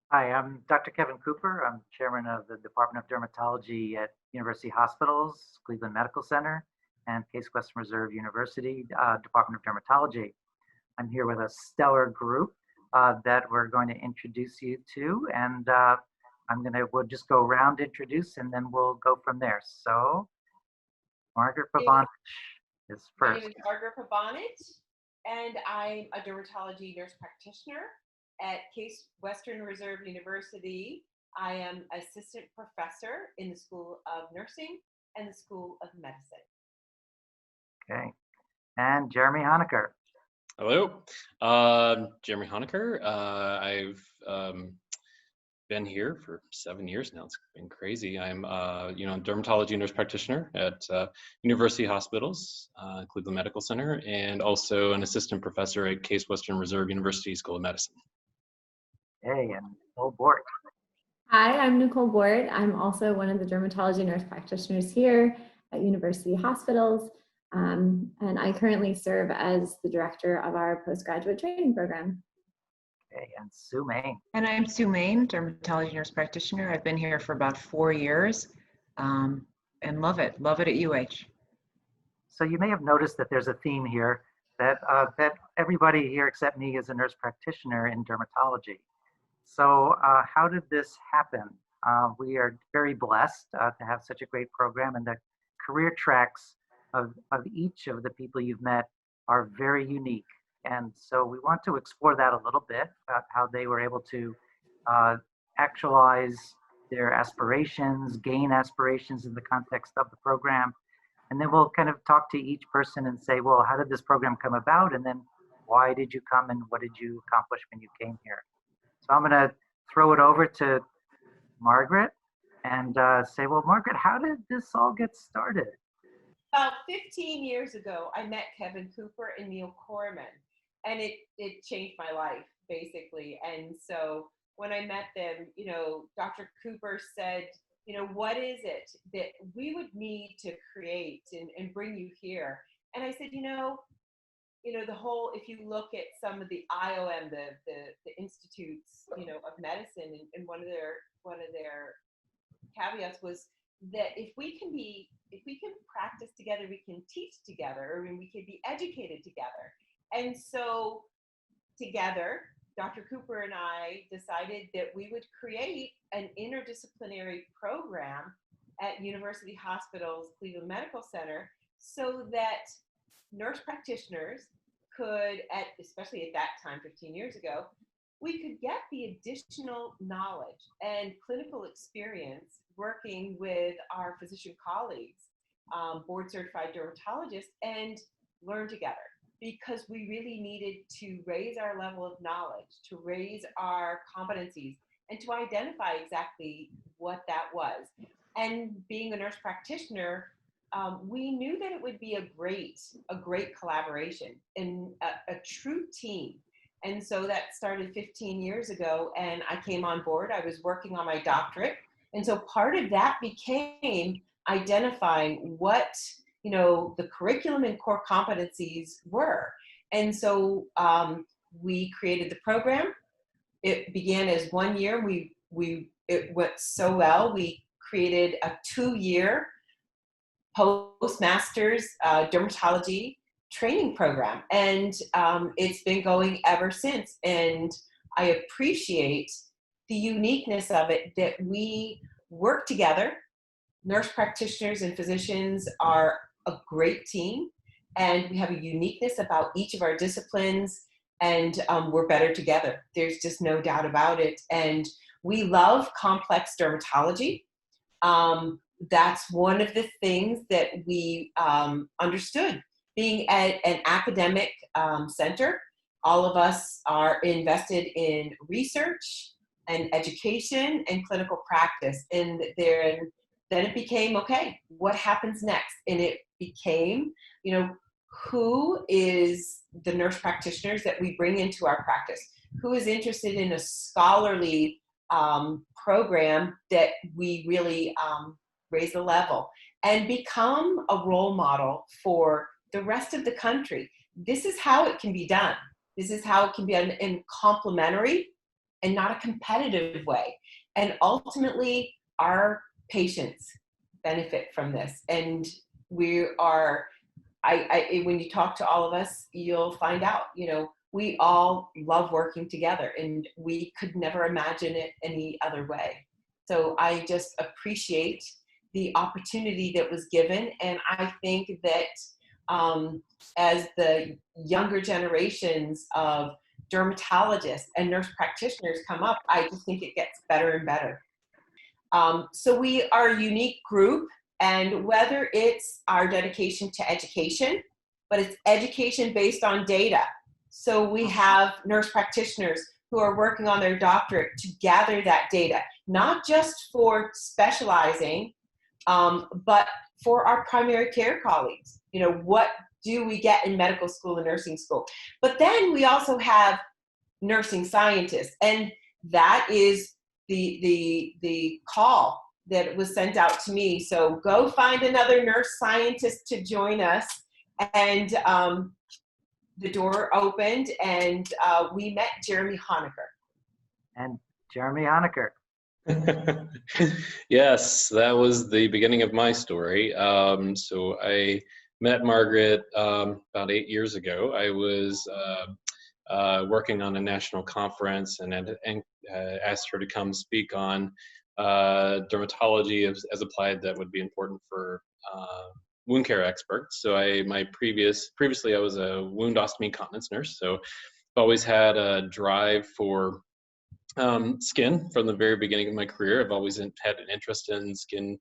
Hi, I'm Dr. Kevin Cooper. I'm chairman of the Department of Dermatology at University Hospitals, Cleveland Medical Center, and Case Western Reserve University, Department of Dermatology. I'm here with a stellar group that we're going to introduce you to, and we'll just go around introduce, and then we'll go from there. So, Margaret Bobonich is My name first. is Margaret Bobonich, and I'm a dermatology nurse practitioner at Case Western Reserve University. I am assistant professor in the School of Nursing and the School of Medicine. Okay, and Jeremy Honaker. Hello, Jeremy Honaker. I've been here for 7 years now. It's been crazy. I'm, a dermatology nurse practitioner at University Hospitals, Cleveland Medical Center, and also an assistant professor at Case Western Reserve University School of Medicine. Hey, and Nicole Bort. Hi, I'm Nicole Bort. I'm also one of the dermatology nurse practitioners here at University Hospitals, and I currently serve as the director of our postgraduate training program. Okay, and Sue Mayne. And I'm Sue Mayne, dermatology nurse practitioner. I've been here for about 4 years and love it at UH. So you may have noticed that there's a theme here that everybody here except me is a nurse practitioner in dermatology. So how did this happen? We are very blessed to have such a great program, and the career tracks of each of the people you've met are very unique. And so we want to explore that a little bit about how they were able to actualize their aspirations, gain aspirations in the context of the program. And then we'll kind of talk to each person and say, well, how did this program come about? And then why did you come and what did you accomplish when you came here? So I'm going to throw it over to Margaret and say, well, Margaret, how did this all get started? About 15 years ago, I met Kevin Cooper and Neil Corman, and it changed my life, basically. And so when I met them, Dr. Cooper said, what is it that we would need to create and bring you here? And I said, the whole, if you look at some of the IOM, the institutes, of medicine, and one of their caveats was that if we can practice together, we can teach together, and we can be educated together. And so together, Dr. Cooper and I decided that we would create an interdisciplinary program at University Hospitals, Cleveland Medical Center, so that nurse practitioners could, especially at that time, 15 years ago, we could get the additional knowledge and clinical experience working with our physician colleagues, board certified dermatologists, and learn together, because we really needed to raise our level of knowledge, to raise our competencies, and to identify exactly what that was. And being a nurse practitioner, we knew that it would be a great collaboration and a true team. And so that started 15 years ago, and I came on board. I was working on my doctorate. And so part of that became identifying what, the curriculum and core competencies were. And so we created the program. It began as 1 year. It went so well. We created a 2-year postmasters dermatology training program, and it's been going ever since. And I appreciate the uniqueness of it, that we work together. Nurse practitioners and physicians are a great team, and we have a uniqueness about each of our disciplines, and we're better together. There's just no doubt about it. And we love complex dermatology. That's one of the things that we understood. Being at an academic center, all of us are invested in research and education and clinical practice. And then it became, okay, what happens next? And it became, who is the nurse practitioners that we bring into our practice? Who is interested in a scholarly program that we really raise the level and become a role model for the rest of the country? This is how it can be done. This is how it can be done in complementary and not a competitive way. And ultimately, our patients benefit from this. And we are, when you talk to all of us, you'll find out, we all love working together, and we could never imagine it any other way. So I just appreciate the opportunity that was given. And I think that as the younger generations of dermatologists and nurse practitioners come up, I just think it gets better and better. So we are a unique group, and whether it's our dedication to education, but it's education based on data. So we have nurse practitioners who are working on their doctorate to gather that data, not just for specializing, but for our primary care colleagues. What do we get in medical school and nursing school? But then we also have nursing scientists, and that is the call that was sent out to me. So go find another nurse scientist to join us. And the door opened, and we met Jeremy Honaker. And Jeremy Honaker. Yes, that was the beginning of my story. So I met Margaret about 8 years ago. I was working on a national conference and asked her to come speak on dermatology as applied that would be important for wound care experts. So previously I was a wound ostomy continence nurse. So I've always had a drive for skin from the very beginning of my career. I've always had an interest in skin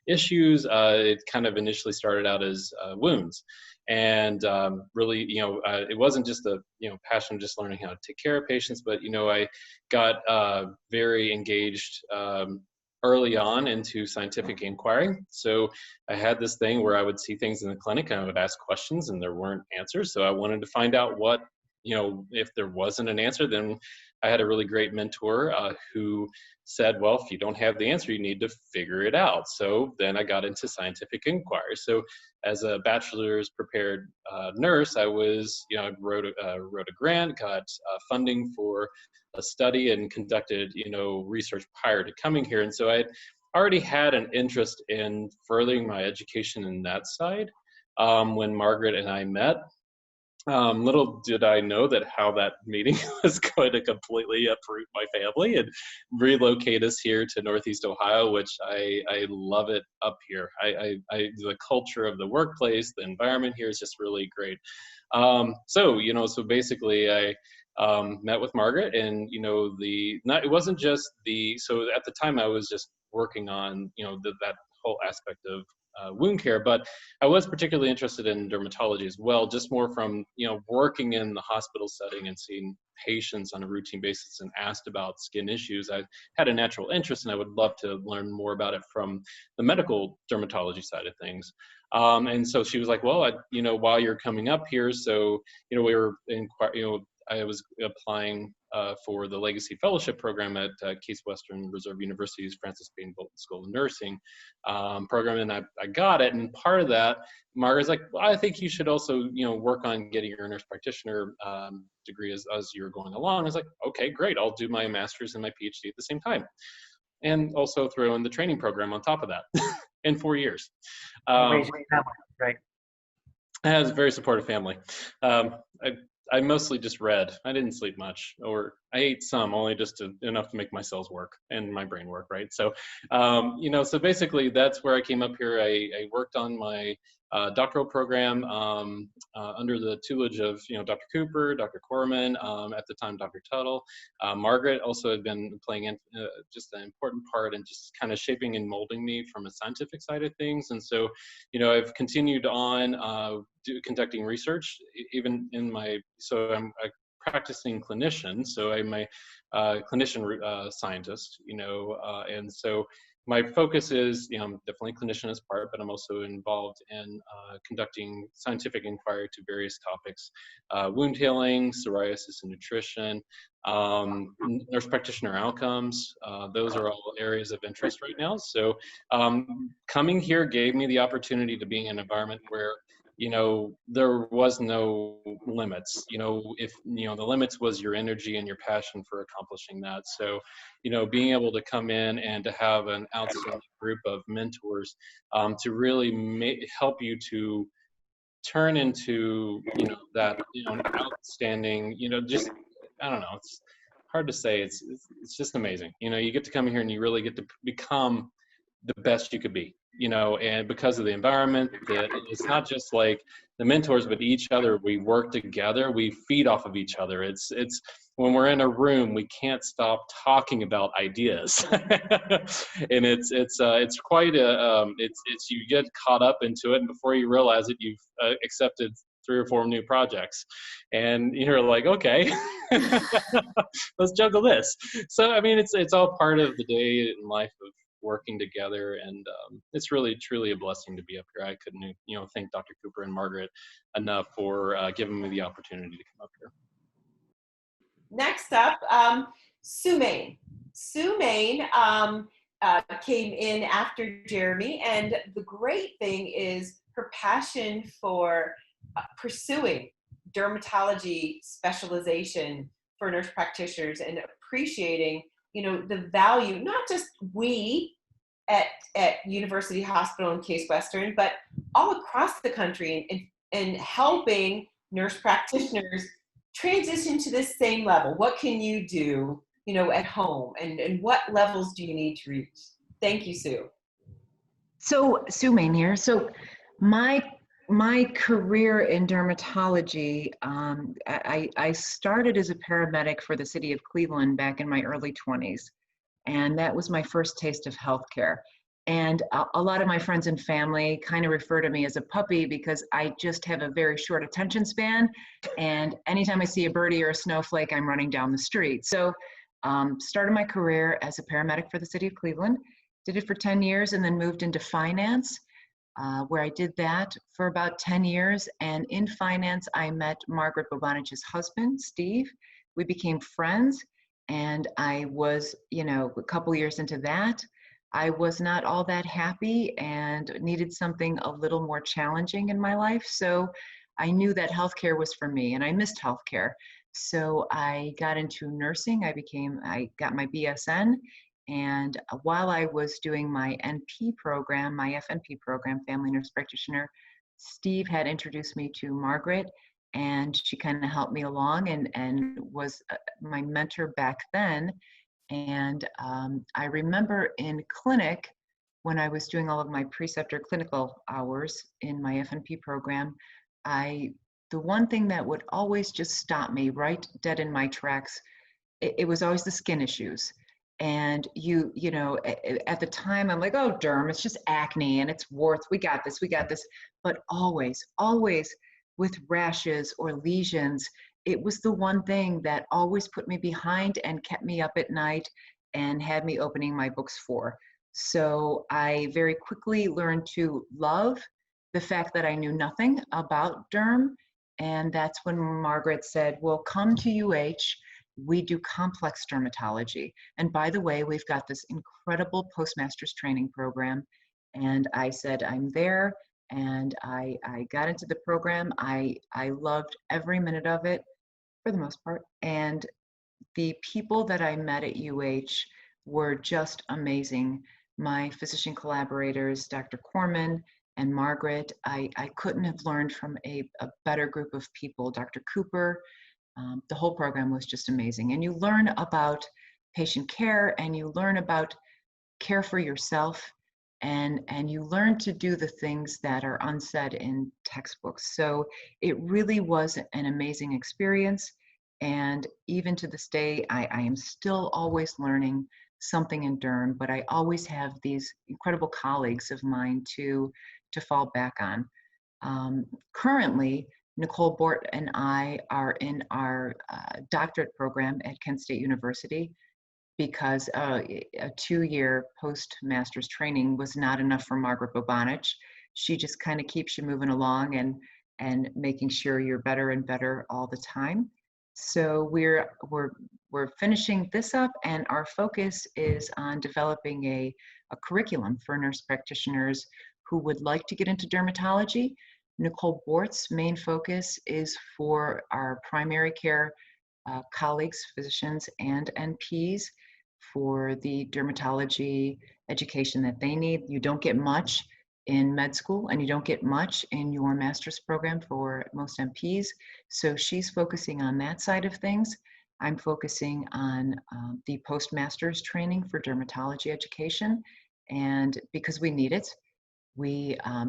issues. It kind of initially started out as wounds. And really, it wasn't just a passion of just learning how to take care of patients, but I got very engaged early on into scientific inquiry. So I had this thing where I would see things in the clinic and I would ask questions and there weren't answers. So I wanted to find out what, if there wasn't an answer, then I had a really great mentor who said, well, if you don't have the answer, you need to figure it out. So then I got into scientific inquiry. So as a bachelor's prepared nurse, I was, I wrote a grant, got funding for a study, and conducted, research prior to coming here. And so I already had an interest in furthering my education in that side. When Margaret and I met, little did I know that how that meeting was going to completely uproot my family and relocate us here to Northeast Ohio, which I love it up here. The culture of the workplace, the environment here is just really great. So basically I met with Margaret, and it wasn't just so at the time I was just working on that whole aspect of wound care, but I was particularly interested in dermatology as well, just more from working in the hospital setting and seeing patients on a routine basis and asked about skin issues. I had a natural interest, and I would love to learn more about it from the medical dermatology side of things. And so she was like, well, while you're coming up here, so we were I was applying for the Legacy Fellowship Program at Case Western Reserve University's Francis Bain Bolton School of Nursing program, and I got it. And part of that, Margaret's like, well, I think you should also work on getting your nurse practitioner degree as you're going along. I was like, okay, great, I'll do my master's and my PhD at the same time, and also throw in the training program on top of that in 4 years. Right. I had a very supportive family. I mostly just read. I didn't sleep much, or I ate some, only just enough to make my cells work and my brain work, right? So, so basically that's where I came up here. I worked on my doctoral program under the tutelage of, Dr. Cooper, Dr. Corman, at the time, Dr. Tuttle. Margaret also had been playing just an important part in just kind of shaping and molding me from a scientific side of things. And so, I've continued on conducting research, even in so I'm a practicing clinician, so I'm a clinician scientist, and so my focus is, I'm definitely clinician as part, but I'm also involved in conducting scientific inquiry to various topics, wound healing, psoriasis and nutrition, nurse practitioner outcomes. Those are all areas of interest right now. So coming here gave me the opportunity to be in an environment where there was no limits. If the limits was your energy and your passion for accomplishing that. So being able to come in and to have an outstanding group of mentors to really help you to turn into that an outstanding just, I don't know, it's hard to say. It's just amazing. You get to come here and you really get to become the best you could be, and because of the environment, it's not just like the mentors, but each other. We work together, we feed off of each other. It's when we're in a room, we can't stop talking about ideas. And it's quite it's you get caught up into it, and before you realize it, you've accepted 3 or 4 new projects, and you're like, okay, let's juggle this. So I mean, it's all part of the day in life of working together, and it's really truly a blessing to be up here. I couldn't thank Dr. Cooper and Margaret enough for giving me the opportunity to come up here. Next up, Sue Mayne. Sue Mayne came in after Jeremy, and the great thing is her passion for pursuing dermatology specialization for nurse practitioners and appreciating the value, not just we at University Hospital and Case Western, but all across the country, and helping nurse practitioners transition to this same level. What can you do, at home, and what levels do you need to reach? Thank you, Sue. So Sue Mayne here. So my career in dermatology, I started as a paramedic for the city of Cleveland back in my early 20s. And that was my first taste of healthcare. And a lot of my friends and family kind of refer to me as a puppy because I just have a very short attention span. And anytime I see a birdie or a snowflake, I'm running down the street. So started my career as a paramedic for the city of Cleveland, did it for 10 years, and then moved into finance, where I did that for about 10 years. And in finance, I met Margaret Bobonich's husband, Steve. We became friends. And I was, a couple years into that, I was not all that happy and needed something a little more challenging in my life. So I knew that healthcare was for me, and I missed healthcare. So I got into nursing. I got my BSN. And while I was doing my NP program, my FNP program, Family Nurse Practitioner, Steve had introduced me to Margaret, and she kind of helped me along and was my mentor back then. And I remember in clinic, when I was doing all of my preceptor clinical hours in my FNP program, the one thing that would always just stop me right dead in my tracks, it was always the skin issues. And at the time, I'm like, oh, derm, it's just acne and it's warts. We got this. But always with rashes or lesions, it was the one thing that always put me behind and kept me up at night and had me opening my books for. So I very quickly learned to love the fact that I knew nothing about derm. And that's when Margaret said, well, come to UH. We do complex dermatology. And by the way, we've got this incredible postmaster's training program. And I said, I'm there. And I got into the program. I loved every minute of it for the most part. And the people that I met at UH were just amazing. My physician collaborators, Dr. Corman and Margaret, I couldn't have learned from a better group of people. Dr. Cooper, the whole program was just amazing. And you learn about patient care, and you learn about care for yourself, and you learn to do the things that are unsaid in textbooks. So it really was an amazing experience. And even to this day, I am still always learning something in derm, but I always have these incredible colleagues of mine to fall back on. Currently, Nicole Bort and I are in our doctorate program at Kent State University, because a 2-year postmaster's training was not enough for Margaret Bobonich. She just kind of keeps you moving along and making sure you're better and better all the time. So we're finishing this up, and our focus is on developing a curriculum for nurse practitioners who would like to get into dermatology, Nicole Bort's main focus is for our primary care colleagues, physicians, and NPs for the dermatology education that they need. You don't get much in med school, and you don't get much in your master's program for most MPs. So she's focusing on that side of things. I'm focusing on the postmaster's training for dermatology education, and because we need it.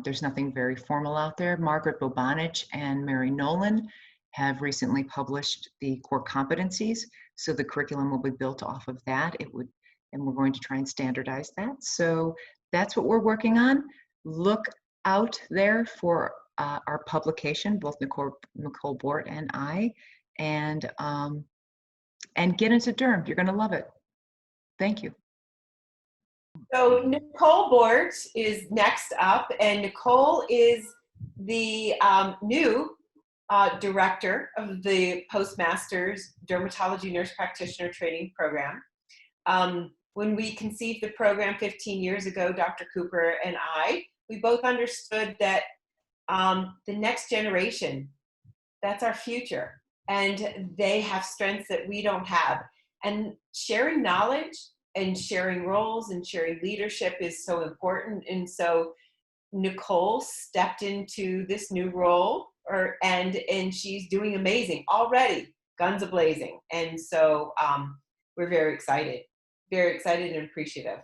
There's nothing very formal out there. Margaret Bobonich and Mary Nolen have recently published the core competencies, so the curriculum will be built off of that. And we're going to try and standardize that. So that's what we're working on. Look out there for our publication, both Nicole Bort and I, and get into derm. You're going to love it. Thank you. So Nicole Bort is next up, and Nicole is the new director of the Postmasters Dermatology Nurse Practitioner Training Program. When we conceived the program 15 years ago, Dr. Cooper and we both understood that the next generation, that's our future, and they have strengths that we don't have. And sharing knowledge and sharing roles and sharing leadership is so important. And so Nicole stepped into this new role, and she's doing amazing already, guns a-blazing. And so we're very excited and appreciative.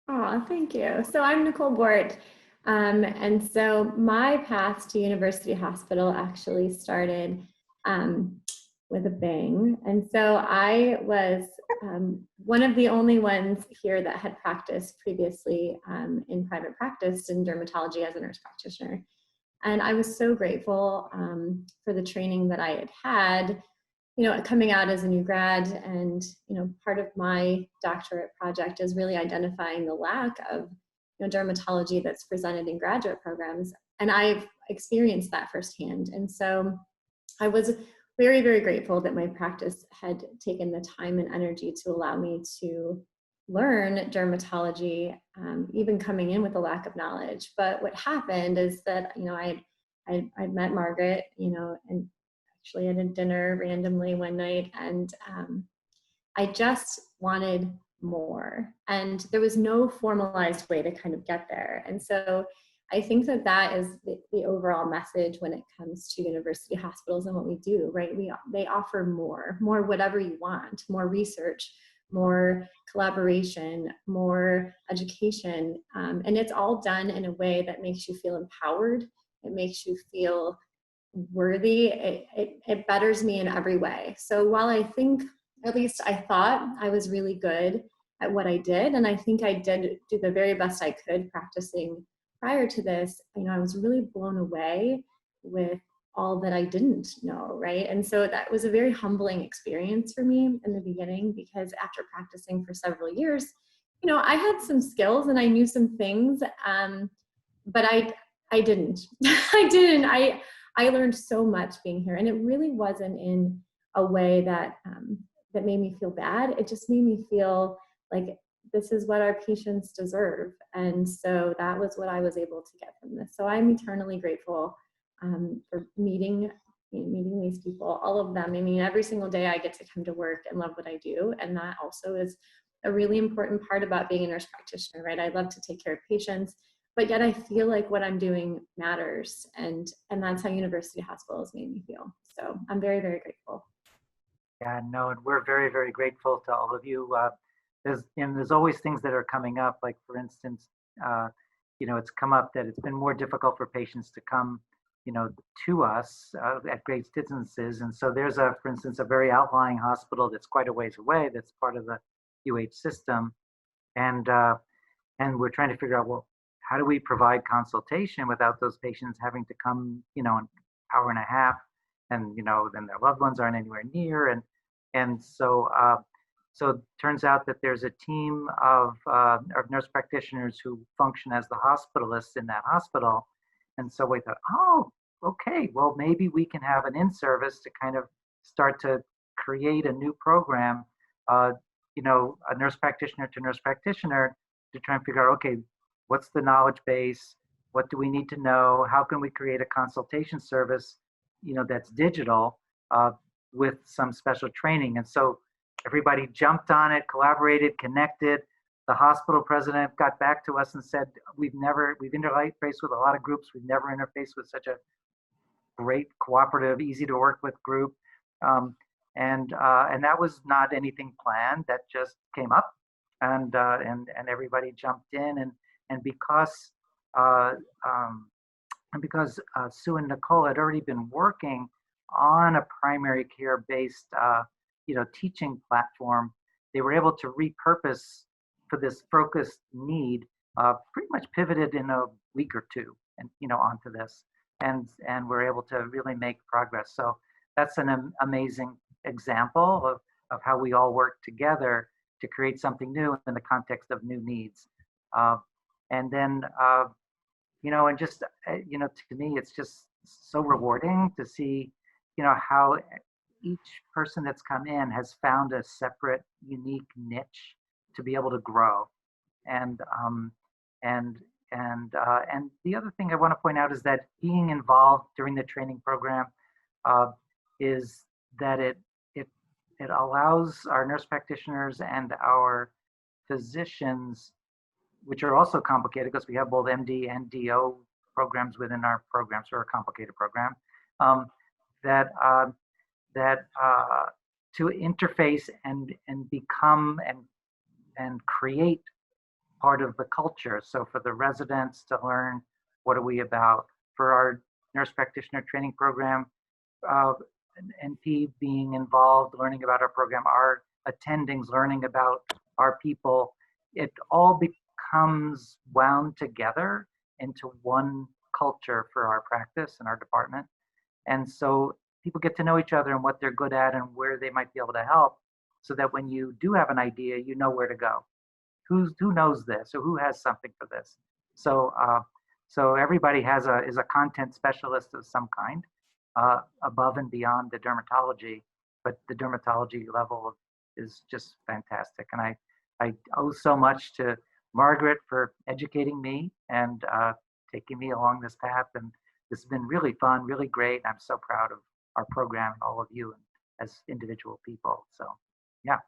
Oh, thank you. So I'm Nicole Bort. And so my path to University Hospital actually started with a bang. And so I was one of the only ones here that had practiced previously in private practice in dermatology as a nurse practitioner. And I was so grateful for the training that I had, coming out as a new grad. And, part of my doctorate project is really identifying the lack of dermatology that's presented in graduate programs. And I've experienced that firsthand. And so I was very, very grateful that my practice had taken the time and energy to allow me to learn dermatology, even coming in with a lack of knowledge. But what happened is that, I met Margaret, and actually at a dinner randomly one night, and I just wanted more. And there was no formalized way to kind of get there. And so I think that is the overall message when it comes to university hospitals and what we do, right? They offer more whatever you want, more research, more collaboration, more education. And it's all done in a way that makes you feel empowered. It makes you feel worthy. It betters me in every way. So while I think, at least I thought I was really good at what I did, and I think I did do the very best I could practicing prior to this, I was really blown away with all that I didn't know, right? And so that was a very humbling experience for me in the beginning, because after practicing for several years, I had some skills and I knew some things, but I didn't. I learned so much being here, and it really wasn't in a way that that made me feel bad. It just made me feel like this is what our patients deserve. And so that was what I was able to get from this. So I'm eternally grateful for meeting these people, all of them. I mean, every single day I get to come to work and love what I do. And that also is a really important part about being a nurse practitioner, right? I love to take care of patients, but yet I feel like what I'm doing matters. And that's how University Hospital has made me feel. So I'm very, very grateful. Yeah, no, and we're very, very grateful to all of you. There's always things that are coming up. Like, for instance, it's come up that it's been more difficult for patients to come, to us at great distances. And so there's for instance, a very outlying hospital that's quite a ways away that's part of the UH system. And we're trying to figure out, well, how do we provide consultation without those patients having to come, an hour and a half, and, then their loved ones aren't anywhere near. And so it turns out that there's a team of nurse practitioners who function as the hospitalists in that hospital. And so we thought, oh, okay, well, maybe we can have an in-service to kind of start to create a new program, a nurse practitioner to nurse practitioner, to try and figure out, okay, what's the knowledge base? What do we need to know? How can we create a consultation service, that's digital with some special training? And so everybody jumped on it, collaborated, connected. The hospital president got back to us and said, we've interfaced with a lot of groups. We've never interfaced with such a great, cooperative, easy to work with group. And that was not anything planned. That just came up, and everybody jumped in. And because Sue and Nicole had already been working on a primary care based teaching platform, they were able to repurpose for this focused need, pretty much pivoted in a week or two, and onto this, and we're able to really make progress. So that's an amazing example of how we all work together to create something new in the context of new needs. And then, and just, to me, it's just so rewarding to see, how each person that's come in has found a separate, unique niche to be able to grow. And the other thing I want to point out is that being involved during the training program is that it allows our nurse practitioners and our physicians, which are also complicated because we have both MD and DO programs within our programs, so a complicated program, to interface and become and create part of the culture. So for the residents to learn, what are we about? For our nurse practitioner training program, NP being involved, learning about our program, our attendings, learning about our people, it all becomes wound together into one culture for our practice and our department. And so people get to know each other and what they're good at and where they might be able to help, so that when you do have an idea, you know where to go. Who knows this, or who has something for this? So so everybody is a content specialist of some kind, above and beyond the dermatology, but the dermatology level is just fantastic. And I owe so much to Margaret for educating me and taking me along this path. And this has been really fun, really great. I'm so proud of our program and all of you as individual people. So yeah.